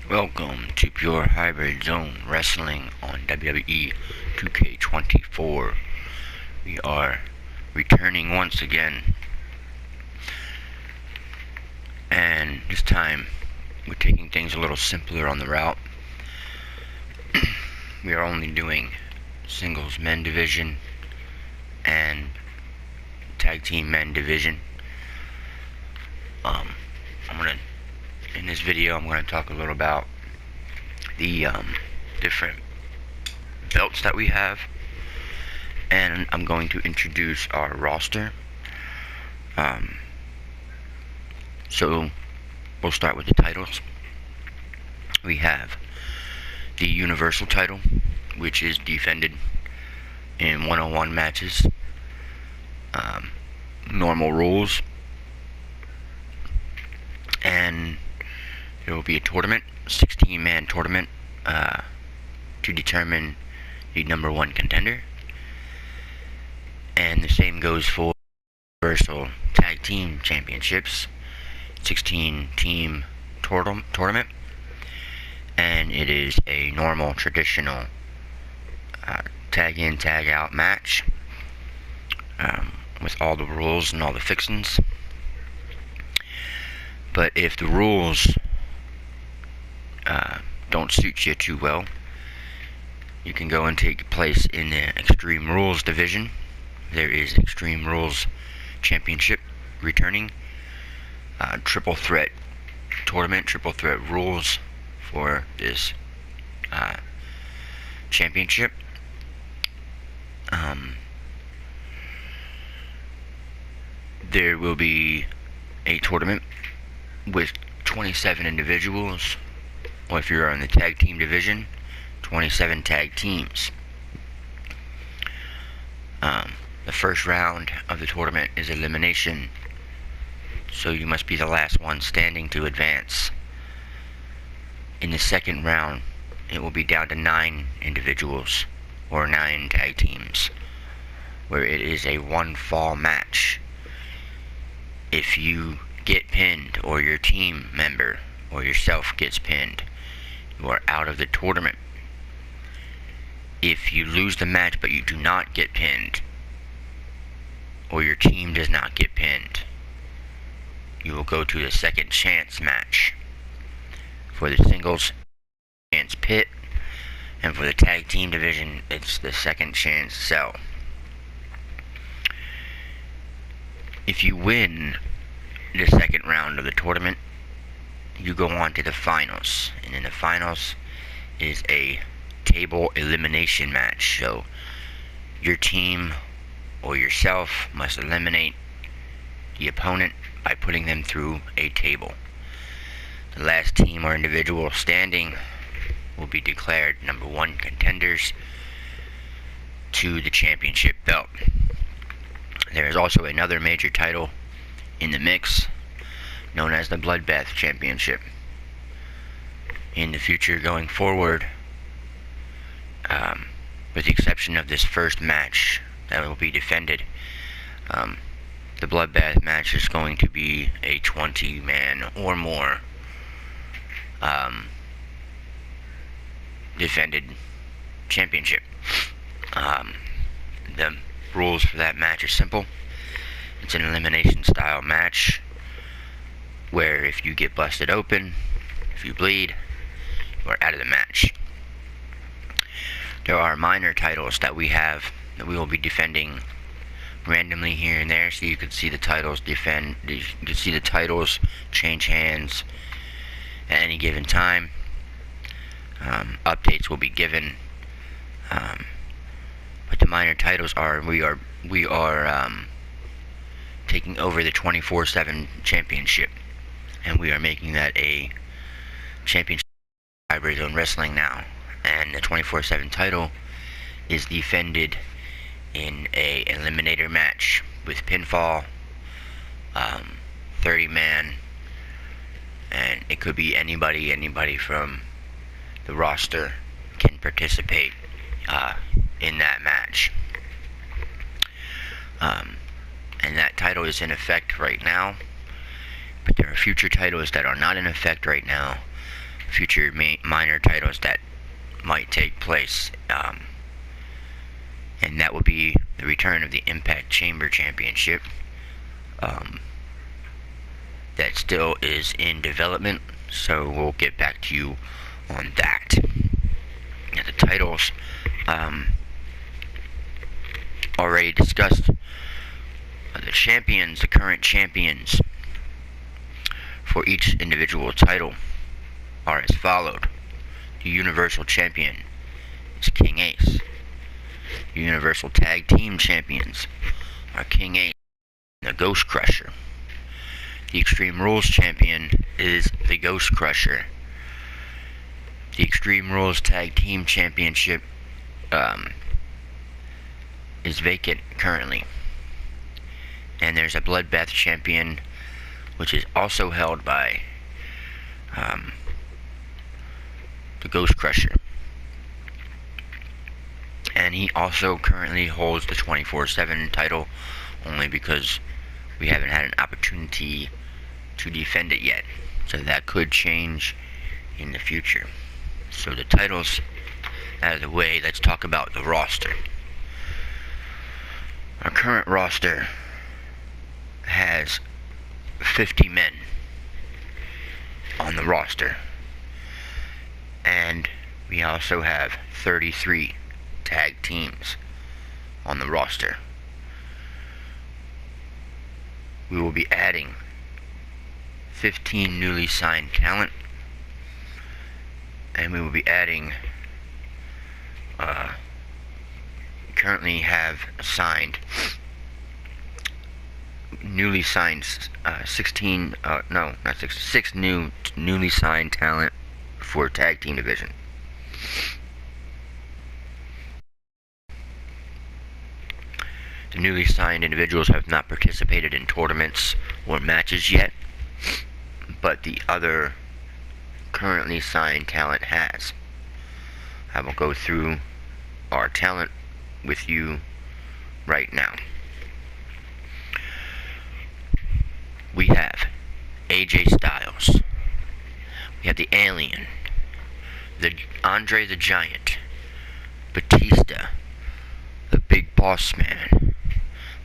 Welcome to Pure Hybrid Zone Wrestling on WWE 2K24. We are returning once again, and this time we're taking things a little simpler on the route. We are only doing singles men division and tag team men division. In this video, I'm going to talk a little about the different belts that we have, and I'm going to introduce our roster. So we'll start with the titles. We have the Universal title, which is defended in one-on-one matches, normal rules, and there will be a tournament, 16-man tournament, to determine the number one contender. And the same goes for Universal Tag Team Championships, 16-team tournament, and it is a normal, traditional tag-in, tag-out match with all the rules and all the fixings. But if the rules don't suit you too well, you can go and take place in the Extreme Rules division. There is Extreme Rules Championship returning, triple threat tournament, triple threat rules for this championship. There will be a tournament with 27 individuals, or if you're on the tag team division, 27 tag teams. The first round of the tournament is elimination, so you must be the last one standing to advance. In the second round, it will be down to 9 individuals, or 9 tag teams, where it is a one-fall match. If you get pinned, or your team member or yourself gets pinned, you are out of the tournament. If you lose the match but you do not get pinned, or your team does not get pinned, you will go to the second chance match. For the singles, chance pit, and for the tag team division, it's the second chance cell. If you win the second round of the tournament, you go on to the finals, and in the finals is a table elimination match. So your team or yourself must eliminate the opponent by putting them through a table. The last team or individual standing will be declared number one contenders to the championship belt. There is also another major title in the mix, known as the Bloodbath Championship. In the future, going forward, with the exception of this first match that will be defended, the Bloodbath match is going to be a 20-man or more defended championship. The rules for that match are simple. It's an elimination style match where if you get busted open, if you bleed, you are out of the match. There are minor titles that we have that we will be defending randomly here and there, so you can see the titles you can see the titles change hands at any given time. Updates will be given, but the minor titles are we are taking over the 24/7 championship, and we are making that a championship hybrid zone wrestling now. And the 24/7 title is defended in a eliminator match with pinfall, 30-man, and it could be anybody from the roster can participate in that match. And that title is in effect right now, but there are future titles that are not in effect right now future minor titles that might take place. And that will be the return of the Impact Chamber Championship. That still is in development, so we'll get back to you on that. Now, the titles already discussed. The champions, the current champions for each individual title are as followed. The Universal Champion is King Ace. The Universal Tag Team Champions are King Ace and the Ghost Crusher. The Extreme Rules Champion is the Ghost Crusher. The Extreme Rules Tag Team Championship is vacant currently. And there's a Bloodbath Champion, which is also held by the Ghost Crusher. And he also currently holds the 24/7 title, only because we haven't had an opportunity to defend it yet. So that could change in the future. So the titles out of the way, let's talk about the roster. Our current roster has 50 men on the roster. And we also have 33 tag teams on the roster. We will be adding 15 newly signed talent, and we will be adding currently have signed newly signed 6 newly signed talent for tag team division. The newly signed individuals have not participated in tournaments or matches yet, but the other currently signed talent has. I will go through our talent with you right now. We have AJ Styles. We have the Alien, the Andre the Giant, Batista, the Big Boss Man,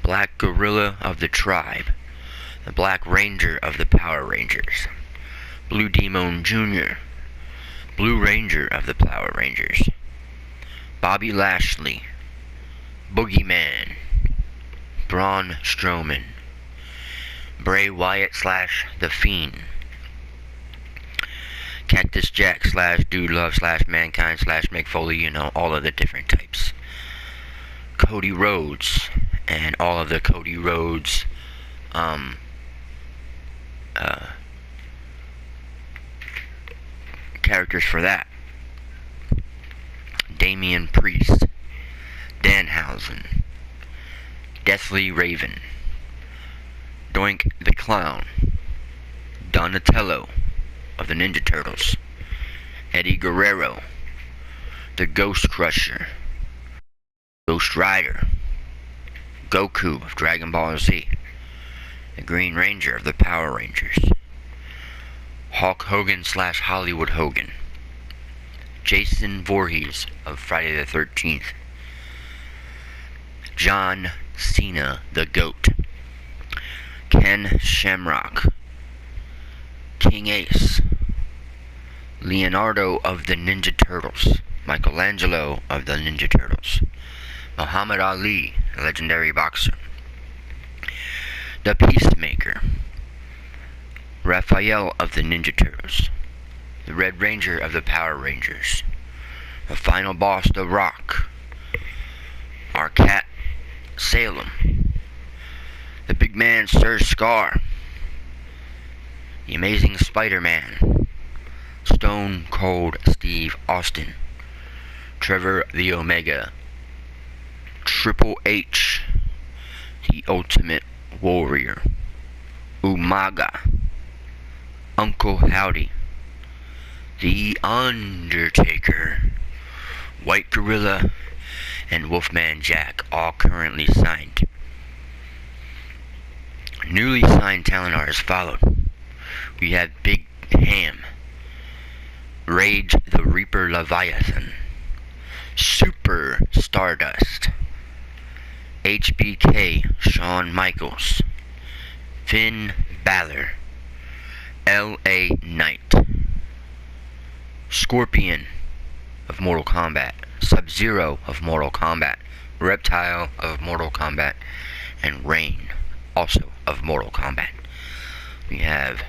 Black Gorilla of the Tribe, the Black Ranger of the Power Rangers, Blue Demon Jr., Blue Ranger of the Power Rangers, Bobby Lashley, Boogeyman, Braun Strowman, Bray Wyatt / The Fiend, Cactus Jack / Dude Love / Mankind / Mick Foley, you know, all of the different types. Cody Rhodes, and all of the Cody Rhodes characters for that. Damian Priest, Danhausen, Deathly Raven, Doink the Clown, Donatello of the Ninja Turtles, Eddie Guerrero, the Ghost Crusher, Ghost Rider, Goku of Dragon Ball Z, the Green Ranger of the Power Rangers, Hulk Hogan / Hollywood Hogan, Jason Voorhees of Friday the 13th, John Cena the Goat, Ken Shamrock, King Ace, Leonardo of the Ninja Turtles, Michelangelo of the Ninja Turtles, Muhammad Ali, a legendary boxer, the Peacemaker, Raphael of the Ninja Turtles, the Red Ranger of the Power Rangers, the final boss, The Rock, our cat, Salem, the big man, Sir Scar, the Amazing Spider-Man, Stone Cold Steve Austin, Trevor the Omega, Triple H, the Ultimate Warrior, Umaga, Uncle Howdy, The Undertaker, White Gorilla, and Wolfman Jack, all currently signed. Newly signed talent are as followed. We have Big Ham, Rage the Reaper Leviathan, Super Stardust, HBK Shawn Michaels, Finn Balor, LA Knight, Scorpion of Mortal Kombat, Sub-Zero of Mortal Kombat, Reptile of Mortal Kombat, and Rain, also of Mortal Kombat. We have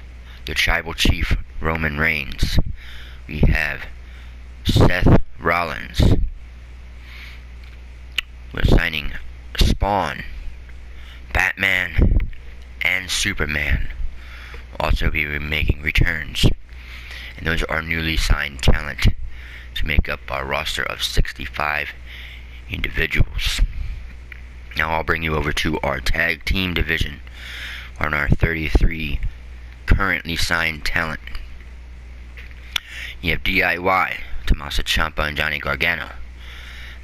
the Tribal Chief Roman Reigns. We have Seth Rollins. We're signing Spawn, Batman, and Superman will also be making returns. And those are our newly signed talent to make up our roster of 65 individuals. Now I'll bring you over to our tag team division on our 33 currently signed talent. You have DIY, Tommaso Ciampa and Johnny Gargano.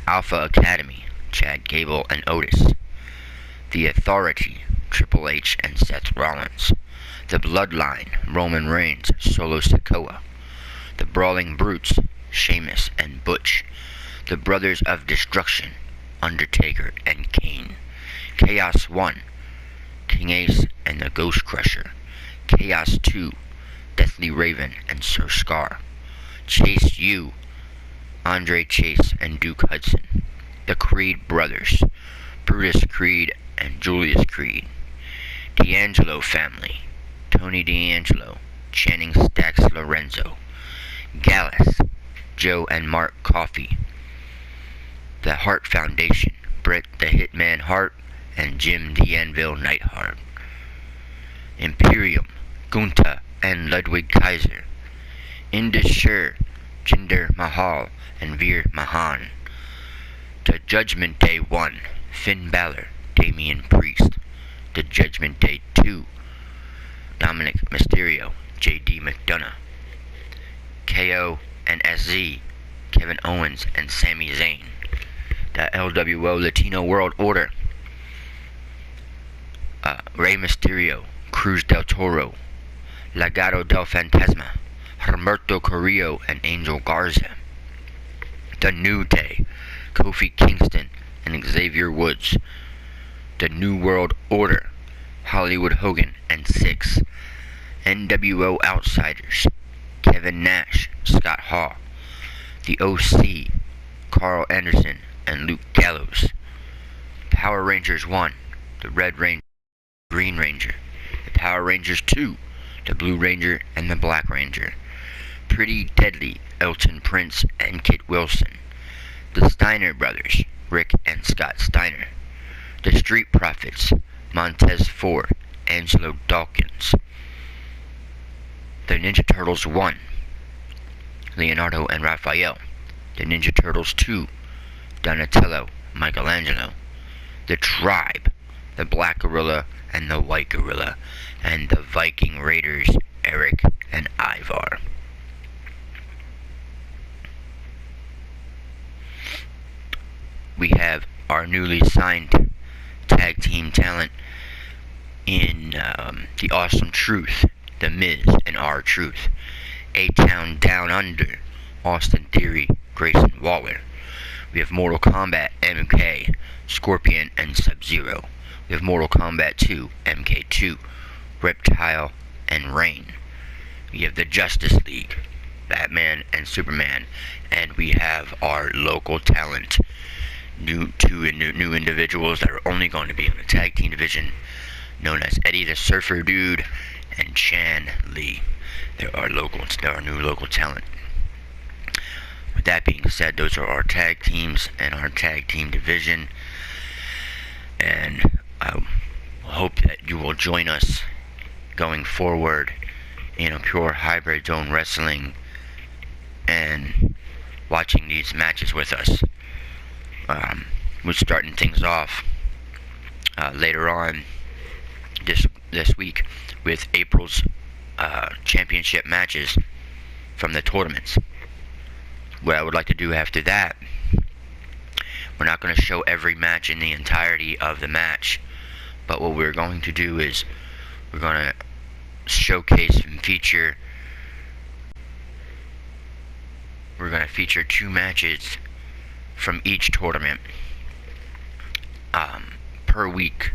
Alpha Academy, Chad Gable and Otis. The Authority, Triple H and Seth Rollins. The Bloodline, Roman Reigns, Solo Sikoa. The Brawling Brutes, Sheamus and Butch. The Brothers of Destruction, Undertaker and Kane. Chaos 1, King Ace and the Ghost Crusher. Chaos 2, Deathly Raven and Sir Scar. Chase U, Andre Chase and Duke Hudson. The Creed Brothers, Brutus Creed and Julius Creed. D'Angelo family, Tony D'Angelo, Channing Stacks Lorenzo. Gallus, Joe and Mark Coffey. The Hart Foundation, Bret the Hitman Hart and Jim the Anvil Neidhart. Imperium, Gunther and Ludwig Kaiser. Indus Sher, Jinder Mahal and Veer Mahan. The Judgment Day 1, Finn Balor, Damian Priest. The Judgment Day 2, Dominic Mysterio, JD McDonough. KO and SZ, Kevin Owens and Sami Zayn. The LWO Latino World Order, Rey Mysterio, Cruz del Toro. Legado del Fantasma, Humberto Carrillo and Angel Garza. The New Day, Kofi Kingston and Xavier Woods. The New World Order, Hollywood Hogan and Six. NWO Outsiders, Kevin Nash, Scott Hall. The OC, Carl Anderson and Luke Gallows. Power Rangers 1, the Red Ranger, Green Ranger. The Power Rangers 2, the Blue Ranger and the Black Ranger. Pretty Deadly, Elton Prince and Kit Wilson. The Steiner Brothers, Rick and Scott Steiner. The Street Profits, Montez Ford, Angelo Dawkins. The Ninja Turtles 1, Leonardo and Raphael. The Ninja Turtles 2, Donatello, Michelangelo. The Tribe, the Black Gorilla and the White Gorilla. And the Viking Raiders, Eric and Ivar. We have our newly signed tag team talent in The Awesome Truth, The Miz and R-Truth. A-Town Down Under, Austin Theory, Grayson Waller. We have Mortal Kombat MK, Scorpion and Sub-Zero. We have Mortal Kombat 2, MK2, Reptile and Rain. We have the Justice League, Batman and Superman. And we have our local talent, new individuals that are only going to be in the tag team division, known as Eddie the Surfer Dude and Chan Lee. They're our new local talent. With that being said, those are our tag teams and our tag team division. And I hope that you will join us going forward in a pure hybrid zone wrestling and watching these matches with us. We're starting things off later on this week with April's championship matches from the tournaments. What I would like to do after that, we're not going to show every match in the entirety of the match, but what we're going to do is we're going to showcase and feature we're going to feature 2 matches from each tournament per week,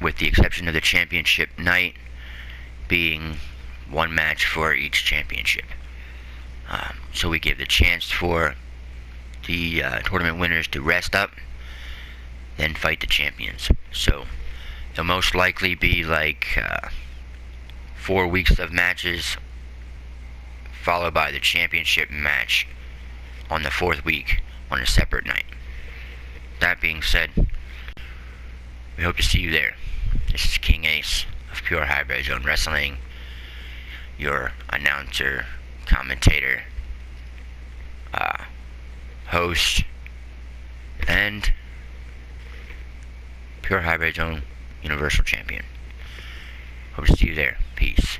with the exception of the championship night being 1 match for each championship. So we give the chance for the tournament winners to rest up, then fight the champions. So it'll most likely be like 4 weeks of matches, followed by the championship match on the 4th week on a separate night. That being said, we hope to see you there. This is King Ace of Pure Hybrid Zone Wrestling, your announcer, commentator, host, and Pure Hybrid Zone Universal Champion. Hope to see you there. Peace.